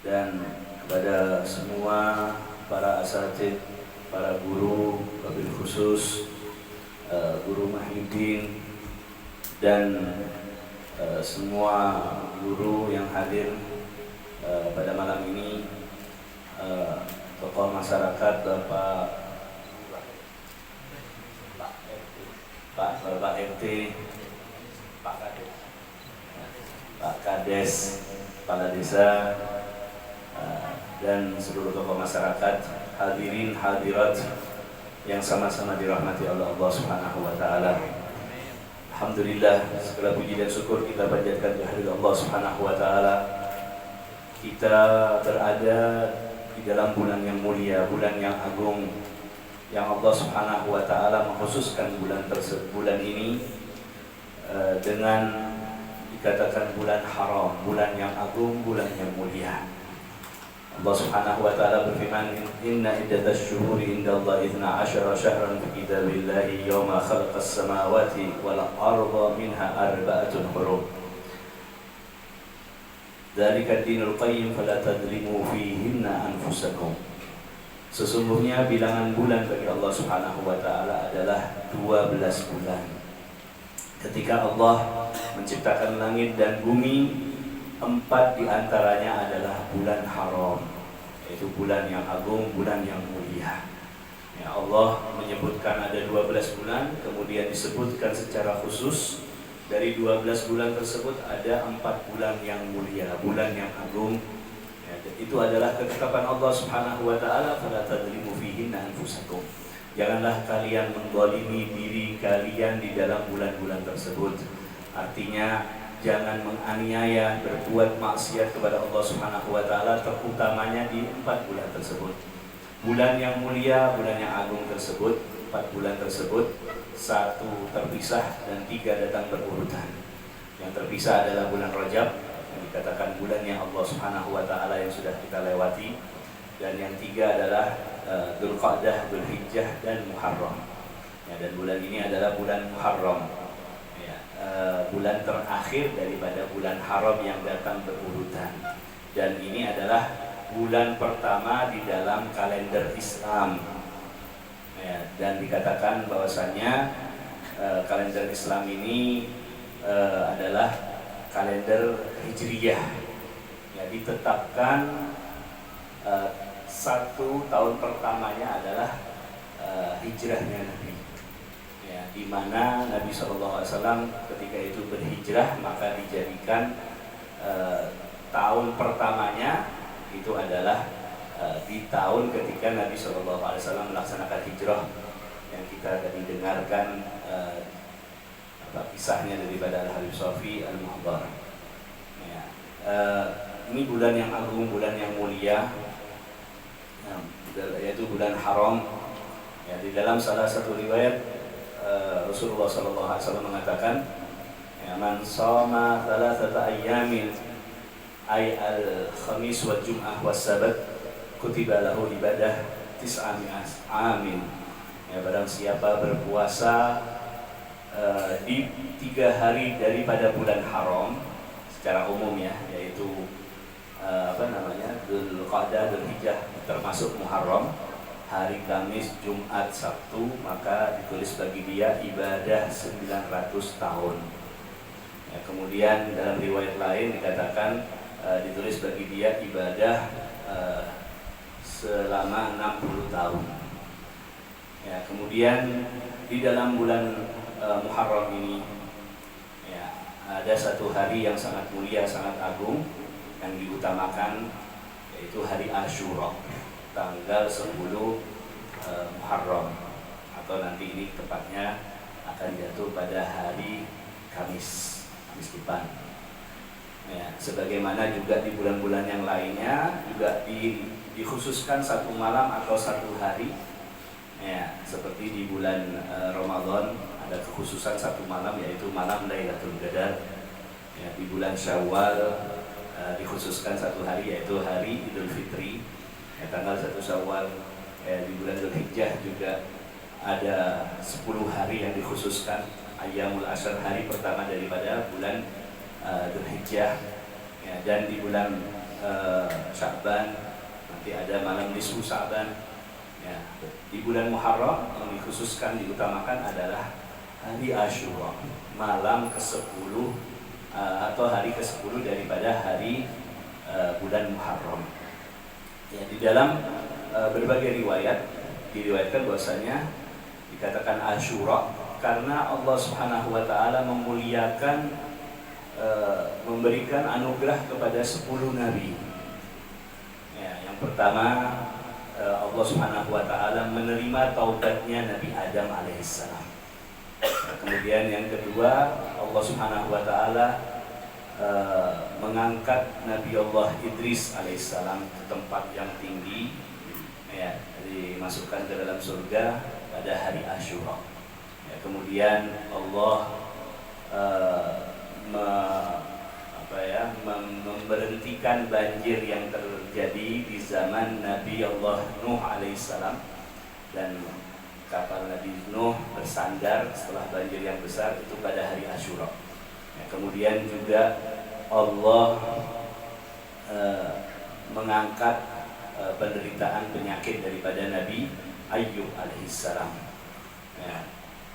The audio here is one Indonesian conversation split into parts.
dan kepada semua para asatid, para guru, wabil khusus guru Mahyuddin dan semua guru yang hadir pada malam ini, tokoh masyarakat, Bapak RT, Pak Kades, Kepala Desa, dan seluruh tokoh masyarakat, hadirin hadirat yang sama-sama dirahmati oleh Allah Subhanahu wa taala. Alhamdulillah, segala puji dan syukur kita panjatkan kehadirat Allah Subhanahu wa taala. Kita berada di dalam bulan yang mulia, bulan yang agung, yang Allah Subhanahu wa taala mengkhususkan bulan ini dengan dikatakan bulan haram, bulan yang agung, bulan yang mulia. Allah Subhanahu wa taala berfirman, "Inna iddatasy syuhuri indallahi 12 syahran fi kitabillahi yauma khalaqas samawati wal arda minha arba'atun hurum. Dzalika ad-dinul qayyim fala tadlimu fihinna anfusakum." Sesungguhnya bilangan bulan bagi Allah Subhanahu wa taala adalah 12 bulan. Ketika Allah menciptakan langit dan bumi, 4 diantaranya adalah bulan haram, yaitu bulan yang agung, bulan yang mulia. Ya, Allah menyebutkan ada 12 bulan, kemudian disebutkan secara khusus dari 12 bulan tersebut ada 4 bulan yang mulia, bulan yang agung. Ya, itu adalah ketetapan Allah Subhanahu wa taala, fala tadlimu fihinna anfusakum. Janganlah kalian mendzalimi diri kalian di dalam bulan-bulan tersebut. Artinya jangan menganiaya, berbuat maksiat kepada Allah Subhanahu wa taala, terutamanya di 4 bulan tersebut. Bulan yang mulia, bulan yang agung tersebut, 4 bulan tersebut, 1 terpisah dan 3 datang berurutan. Yang terpisah adalah bulan Rajab, yang dikatakan bulannya Allah Subhanahu wa taala yang sudah kita lewati, dan yang 3 adalah Dzulqa'dah, Dzulhijjah dan Muharram. Ya, dan bulan ini adalah bulan Muharram. Bulan terakhir daripada bulan haram yang datang berurutan, dan ini adalah bulan pertama di dalam kalender Islam. Ya, dan dikatakan bahwasannya kalender Islam ini adalah kalender Hijriyah. Ya, ditetapkan 1 tahun pertamanya adalah hijrahnya Nabi. Ya, di mana Nabi SAW ketika itu berhijrah, maka dijadikan tahun pertamanya itu adalah di tahun ketika Nabi SAW melaksanakan hijrah, yang kita tadi dengarkan kisahnya daripada Al-Habib Shafi Al-Muhdar. Ya, ini bulan yang agung, bulan yang mulia, yaitu bulan haram. Ya, di dalam salah satu riwayat Rasulullah SAW mengatakan, ya, man shoma thalathata ayyamin ay al-khamis wal jum'ah was sabat kutiba lahu ibadah 9 amin. Ya, barang siapa berpuasa di 3 hari daripada bulan haram secara umum, ya, yaitu Dzulqa'dah, Dzulhijjah termasuk Muharram, hari Kamis, Jumat, Sabtu, maka ditulis bagi dia ibadah 900 tahun. Ya, kemudian dalam riwayat lain dikatakan ditulis bagi dia ibadah selama 60 tahun. Ya, kemudian di dalam bulan Muharram ini, ya, ada 1 hari yang sangat mulia, sangat agung, yang diutamakan, yaitu hari Asyura, tanggal 10 Muharram, atau nanti ini tepatnya akan jatuh pada hari Kamis depan. Ya, sebagaimana juga di bulan-bulan yang lainnya juga dikhususkan 1 malam atau 1 hari. Ya, seperti di bulan Ramadan ada kekhususan 1 malam, yaitu malam Lailatul Qadar. Ya, di bulan Syawal dikhususkan 1 hari, yaitu hari Idul Fitri. Ya, tanggal 1 Syawal. Di bulan Dzulhijjah juga ada 10 hari yang dikhususkan, Ayyamul Ashr, hari pertama daripada bulan Dzulhijjah. Ya, dan di bulan Sya'ban, nanti ada malam nisfu Sya'ban. Ya, di bulan Muharram yang dikhususkan diutamakan adalah hari Asyura, malam ke-10 atau hari ke-10 daripada hari bulan Muharram. Ya, di dalam berbagai riwayat diriwayatkan bahwasanya dikatakan Asyura karena Allah Subhanahu wa taala memuliakan memberikan anugerah kepada 10 nabi. Ya, yang pertama Allah Subhanahu wa taala menerima taubatnya Nabi Adam alaihissalam. Kemudian yang kedua, Allah Subhanahu wa taala mengangkat Nabi Allah Idris alaihissalam ke tempat yang tinggi, ya, dimasukkan ke dalam surga pada hari Asyura. Ya, kemudian Allah memberhentikan banjir yang terjadi di zaman Nabi Allah Nuh alaihissalam, dan kapal Nabi Nuh bersandar setelah banjir yang besar itu pada hari Asyura. Ya, kemudian juga Allah mengangkat penderitaan penyakit daripada Nabi Ayyub alaihissalam. Ya,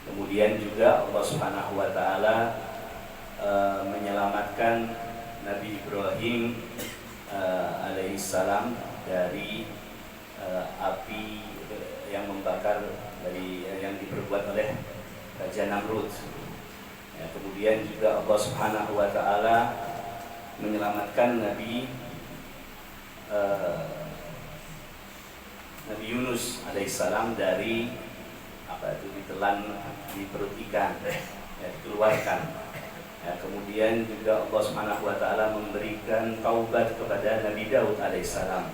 kemudian juga Allah Subhanahu wa taala menyelamatkan Nabi Ibrahim alaihissalam dari api yang membakar, dari yang diperbuat oleh Raja Namrud. Ya, kemudian juga Allah Subhanahu wa taala menyelamatkan Nabi Yunus alaihissalam dari ditelan di perut ikan, ya, dikeluarkan. Ya, kemudian juga Allah Subhanahu wa taala memberikan taubat kepada Nabi Daud alaihissalam.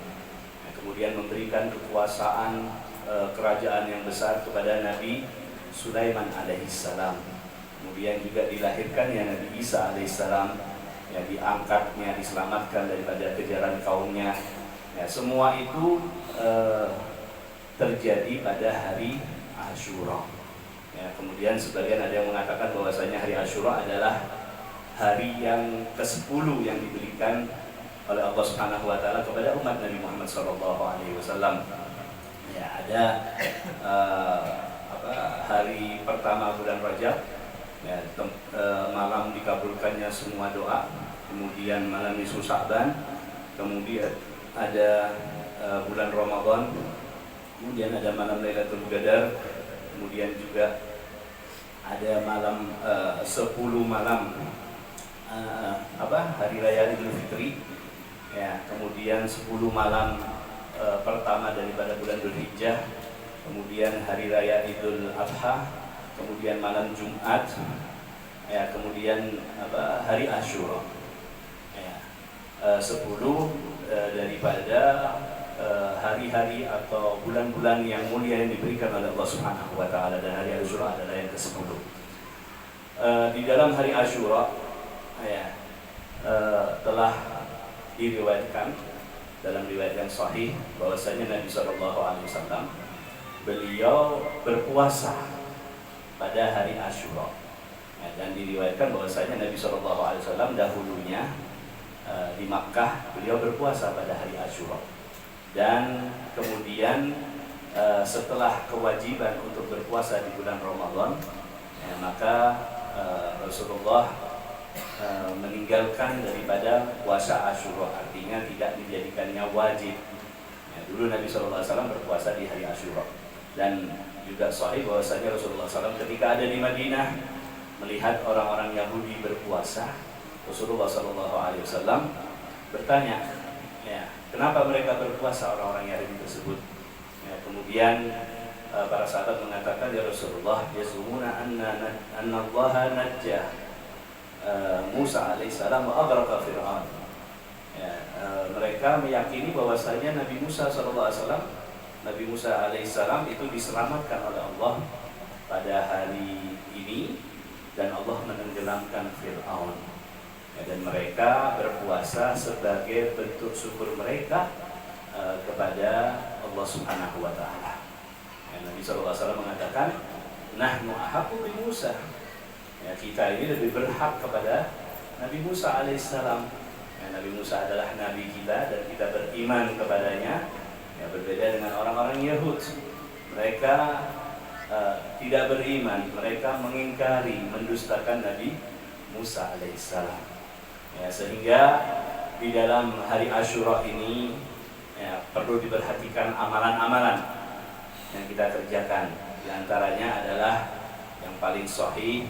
Ya, kemudian memberikan kekuasaan kerajaan yang besar kepada Nabi Sulaiman alaihissalam. Kemudian juga dilahirkannya Nabi Isa alaihissalam, ya, diangkatnya, diselamatkan daripada kejaran kaumnya. Ya, semua itu terjadi pada hari Asyura. Ya, kemudian sebagian ada yang mengatakan bahwasanya hari Asyura adalah hari yang ke-10 yang diberikan oleh Allah Subhanahu wa taala kepada umat Nabi Muhammad SAW. Ya, ada hari pertama bulan Rajab, ya, malam dikabulkannya semua doa. Kemudian malam nisfu Sya'ban, kemudian ada bulan Ramadan, kemudian ada malam Lailatul Qadar, kemudian juga ada malam 10 malam hari raya Idul Fitri, ya, kemudian 10 malam pertama daripada bulan Dzulhijjah, kemudian hari raya Idul Adha, kemudian malam Jumat, ya, kemudian hari Asyura. Ya, 10 daripada hari-hari atau bulan-bulan yang mulia yang diberikan oleh Allah Subhanahu wa taala, dan hari Asyura adalah yang ke-10. Di dalam hari Asyura, ya, telah diriwayatkan dalam riwayat yang sahih bahwasanya Nabi SAW beliau berpuasa pada hari Asyura. Ya, dan diriwayatkan bahwasanya Nabi SAW dahulunya di Makkah beliau berpuasa pada hari Asyura. Dan kemudian setelah kewajiban untuk berpuasa di bulan Ramadan, ya, maka Rasulullah meninggalkan daripada puasa Asyura, artinya tidak menjadikannya wajib. Ya, dulu Nabi SAW berpuasa di hari Asyura, dan juga sahih bahwasanya Rasulullah SAW ketika ada di Madinah melihat orang-orang Yahudi berpuasa, Rasulullah SAW bertanya, ya, kenapa mereka berpuasa orang-orang Yahudi tersebut? Ya, kemudian para sahabat mengatakan, ya Rasulullah, yasumuna anna Allaha najjah Musa alaihissalam wa aghraqa Fir'aun. Ya, mereka meyakini bahwasanya Nabi Musa SAW, Nabi Musa alaihissalam itu diselamatkan oleh Allah pada hari ini, dan Allah menenggelamkan Fir'aun. Ya, dan mereka berpuasa sebagai bentuk syukur mereka kepada Allah Subhanahu wa taala. Ya, Nabi SAW mengatakan, nahnu ahaqqu bi Musa. Ya, kita ini lebih berhak kepada Nabi Musa alaihissalam. Ya, Nabi Musa adalah nabi kita dan kita beriman kepadanya. Ya, berbeda dengan orang-orang Yahudi. Mereka tidak beriman, mereka mengingkari, mendustakan Nabi Musa alaihissalam. Ya, sehingga di dalam hari Asyura ini ya, perlu diperhatikan amalan-amalan yang kita kerjakan. Di antaranya adalah yang paling sahih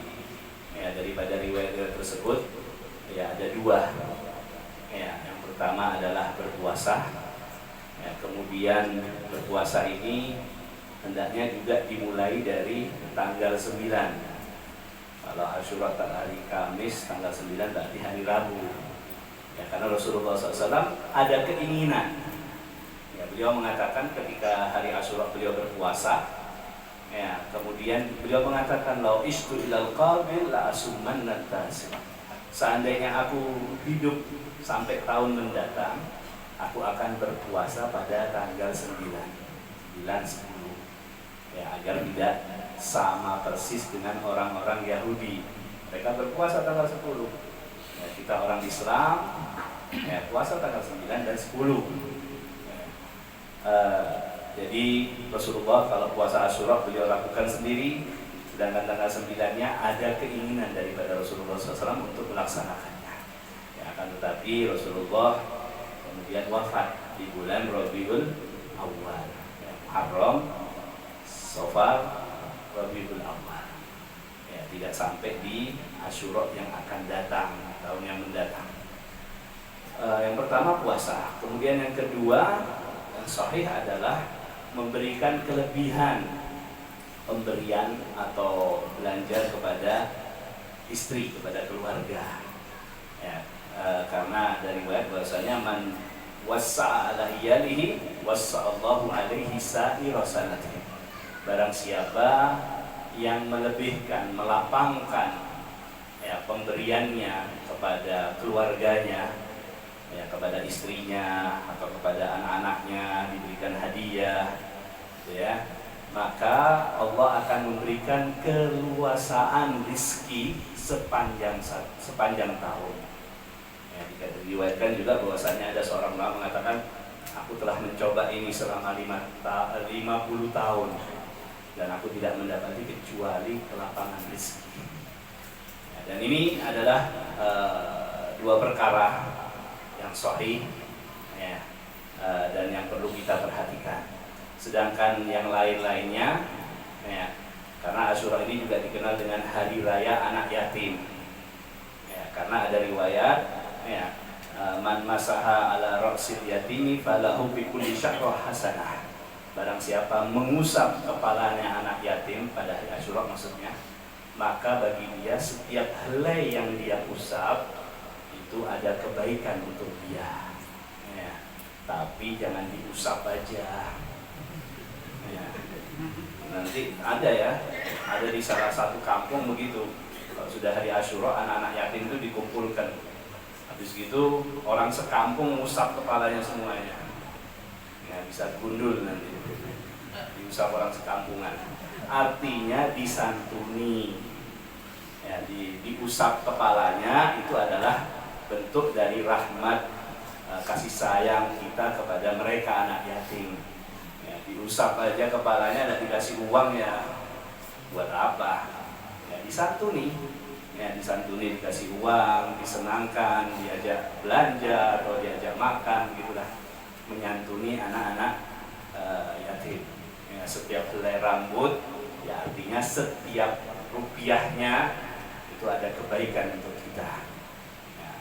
ya, daripada riwayat tersebut ya, ada dua. Ya, yang pertama adalah berpuasa. Ya, kemudian berpuasa ini hendaknya juga dimulai dari tanggal 9. Kalau Asyura hari Kamis, tanggal 9 berarti hari Rabu. Ya, karena Rasulullah SAW ada keinginan. Ya, beliau mengatakan ketika hari Asyura beliau berpuasa. Ya, kemudian beliau mengatakan lau ishtu ilal qabil la asummanna tasik. Seandainya aku hidup sampai tahun mendatang, aku akan berpuasa pada tanggal 9, 10. Ya, agar tidak sama persis dengan orang-orang Yahudi. Mereka berpuasa tanggal 10. Ya, kita orang Islam ya, puasa tanggal 9 dan 10. Ya. Jadi Rasulullah kalau puasa Asyura beliau lakukan sendiri, sedangkan tanggal 9-nya ada keinginan daripada Rasulullah SAW untuk melaksanakannya. Ya, akan tetapi Rasulullah kemudian wafat di bulan Rabiul Awal. Ya, Muharram, Safar, Rabiul Awal. Ya, tidak sampai di Asyura yang akan datang, tahun yang mendatang. Yang pertama puasa, kemudian yang kedua yang sahih adalah memberikan kelebihan pemberian atau belanja kepada istri, kepada keluarga. Ya, karena dari riwayat bahwasanya man wassa'a ala iyalihi wassa'allahu alaihi sa'ira sanatihi. Barang siapa yang melebihkan, melapangkan ya, pemberiannya kepada keluarganya, ya, kepada istrinya atau kepada anak-anaknya diberikan hadiah, ya, maka Allah akan memberikan keluasaan rizki sepanjang tahun. Ya, diriwayatkan juga bahwasanya ada seorang ulama mengatakan, aku telah mencoba ini selama 50 tahun dan aku tidak mendapati kecuali kelapangan rezeki. Ya, dan ini adalah dua perkara yang sahih ya, dan yang perlu kita perhatikan. Sedangkan yang lain-lainnya ya, karena Asyura ini juga dikenal dengan hari raya anak yatim ya, karena ada riwayat ya, man masaha ala ra'sil yatimi falahu bi kulli syahrah hasanah. Barang siapa mengusap kepalanya anak yatim pada hari Asyura maksudnya, maka bagi dia setiap helai yang dia usap itu ada kebaikan untuk dia ya. Tapi jangan diusap aja ya. Nanti ada ya, ada di salah satu kampung begitu, kalau sudah hari Asyura anak-anak yatim itu dikumpulkan, habis gitu orang sekampung ngusap kepalanya semuanya ya, bisa gundul nanti diusap orang sekampungan. Artinya disantuni ya, diusap kepalanya itu adalah bentuk dari rahmat kasih sayang kita kepada mereka anak yatim ya, diusap aja kepalanya dan dikasih uang ya buat apa ya, disantuni ya, disantuni, dikasih uang, disenangkan, diajak belanja atau diajak makan gitulah, menyantuni anak-anak yatim ya. Setiap helai rambut ya artinya setiap rupiahnya itu ada kebaikan untuk kita ya.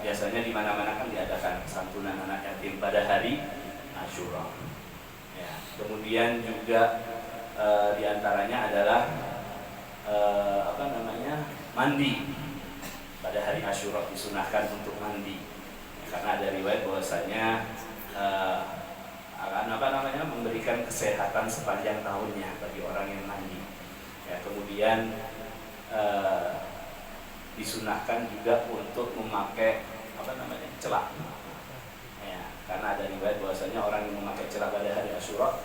Biasanya di mana-mana kan diadakan santunan anak yatim pada hari Asyura ya. Kemudian juga diantaranya adalah mandi pada hari Asyura, disunahkan untuk mandi ya, karena ada riwayat bahwasanya akan memberikan kesehatan sepanjang tahunnya bagi orang yang mandi ya. Kemudian disunahkan juga untuk memakai celak ya, karena ada riwayat bahwasanya orang yang memakai celak pada hari Asyura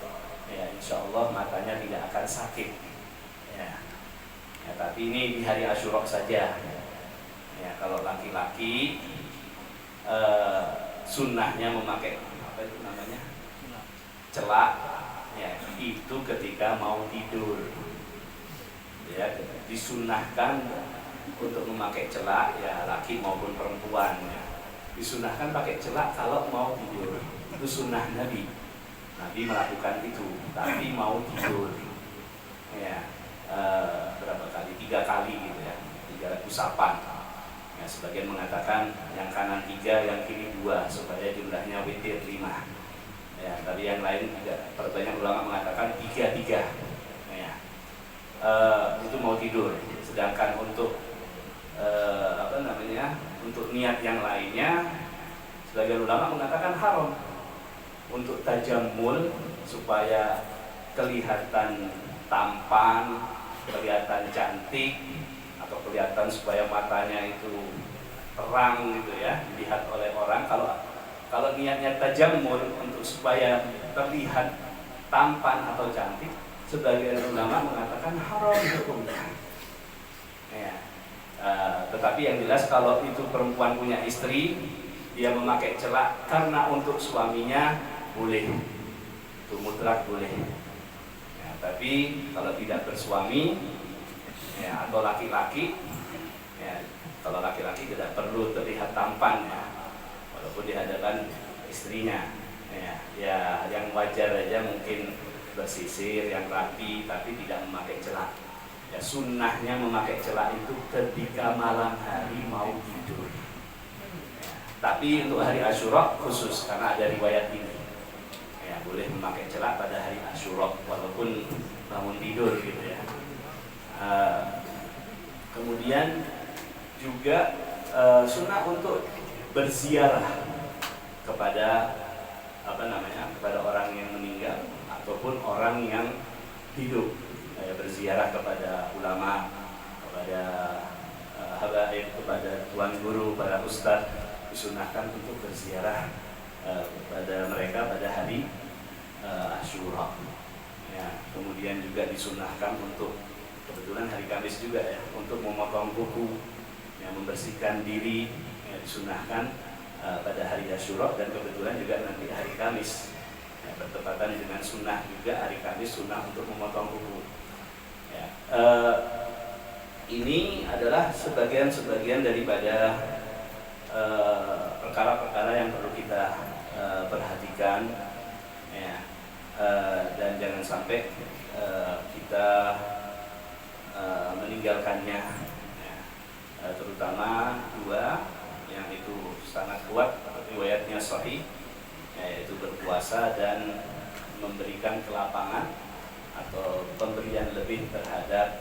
ya, insya Allah matanya tidak akan sakit ya. Ya, tapi ini di hari Asyura saja ya. Kalau laki-laki sunnahnya memakai apa itu namanya, celak, ya itu ketika mau tidur, ya disunahkan untuk memakai celak, ya laki maupun perempuan, ya disunahkan pakai celak kalau mau tidur. Itu sunnah Nabi. Nabi melakukan itu, tapi mau tidur, ya berapa kali? 3 kali gitu ya, 3 usapan. Ya, sebagian mengatakan yang kanan 3, yang kiri 2, supaya jumlahnya witir 5. Ya, tapi yang lain juga, banyak ulama mengatakan 3-3. Ya, itu mau tidur. Sedangkan untuk untuk niat yang lainnya, sebagian ulama mengatakan haram. Untuk tajamul, supaya kelihatan tampan, kelihatan cantik, atau kelihatan supaya matanya itu terang gitu ya, dilihat oleh orang. Kalau niatnya tajamul untuk supaya terlihat tampan atau cantik, sebagian ulama mengatakan haram hukumnya. Ya. Tetapi yang jelas kalau itu perempuan punya istri, dia memakai celak karena untuk suaminya, boleh, itu mutlak boleh. Ya, tapi kalau tidak bersuami, ya, atau laki-laki, ya, kalau laki-laki tidak perlu terlihat tampan, ya, walaupun di hadapan istrinya, ya yang wajar aja mungkin bersisir yang rapi, tapi tidak memakai celak. Ya, sunnahnya memakai celak itu ketika malam hari mau tidur. Ya, tapi untuk hari Asyura khusus karena ada riwayat ini. Ya, boleh memakai celak pada hari Asyura walaupun bangun tidur gitu ya. Kemudian juga sunnah untuk berziarah kepada kepada orang yang meninggal ataupun orang yang hidup. Berziarah kepada ulama, kepada habaib, kepada tuan guru, para ustadz, disunahkan untuk berziarah kepada mereka pada hari Asyura. Ya, kemudian juga disunahkan untuk, kebetulan hari Kamis juga ya, untuk memotong kuku, ya, membersihkan diri, ya, disunahkan pada hari Asyura, dan kebetulan juga nanti hari Kamis, ya, bertepatan dengan sunnah juga hari Kamis, sunnah untuk memotong kuku. Ya, ini adalah sebagian daripada perkara-perkara yang perlu kita perhatikan, ya, dan jangan sampai kita meninggalkannya, ya, terutama 2 yang itu sangat kuat riwayatnya sahih, yaitu berpuasa dan memberikan kelapangan atau pemberian lebih terhadap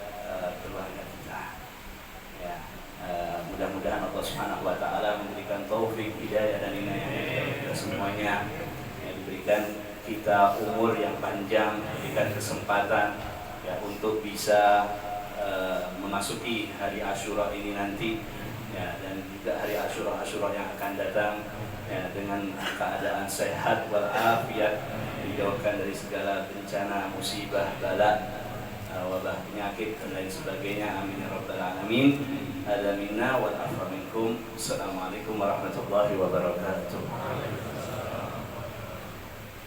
keluarga kita. Ya, mudah-mudahan Allah Subhanahu wa taala memberikan taufik, hidayah dan inayah kita semuanya. Ya, diberikan kita umur yang panjang, diberikan kesempatan, ya, untuk bisa memasuki hari Asyura ini nanti, ya, dan juga hari Asyura yang akan datang, ya, dengan keadaan sehat walafiat, dijauhkan dari segala bencana, musibah, bala, wabah, penyakit dan lain sebagainya. Amin ya rabbal alamin. Hadza minna wal afwa minkum. Assalamualaikum warahmatullahi wabarakatuh.